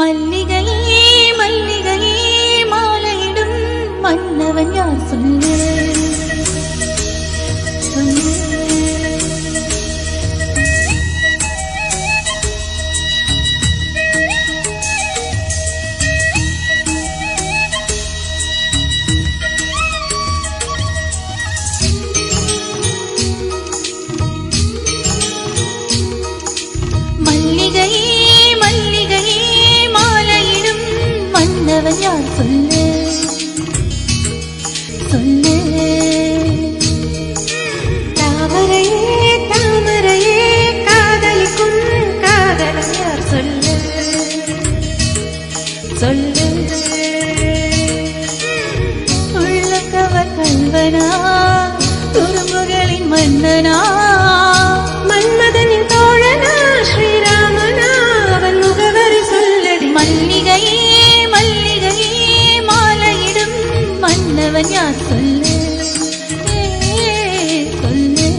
மல்லிகையே மல்லிகையே மாலையிடும் மன்னவன் யார் சொல்லு மல்லிகையே மல்லிகையே மாலையிடும் மன்னவன் யார் சொல்லு சொல்லு. தாமரையே தாமரையே காதலிக்கும் காதலன் யார் சொல்லு சொல்லு. உள்ளங்கவர் கல்வனா துரும்புகளின் மன்னனா மன்மதனின் தோழனா ஸ்ரீராமனா அவன் முகவரி சொல்லடி. மல்லிகையே மல்லிகையே மாலையிடும் மன்னவன் யார் சொல்லு சொல்லு.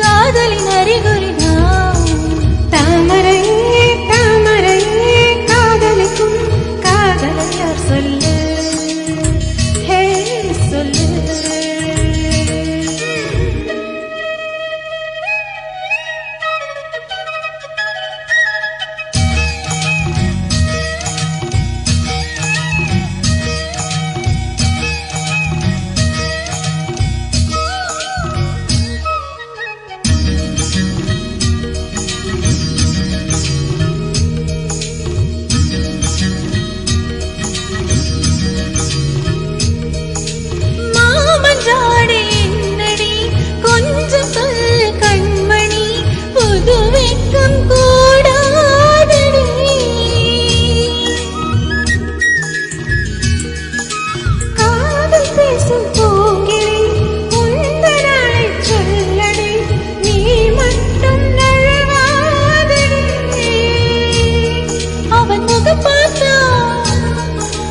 காதலின் அறிகுறிதா. தாமரையே தாமரையே காதலிக்கும் காதலன் யார் சொல்லு ஹே சொல்லு. அவன் முகம் பார்த்தா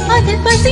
அதில் பசி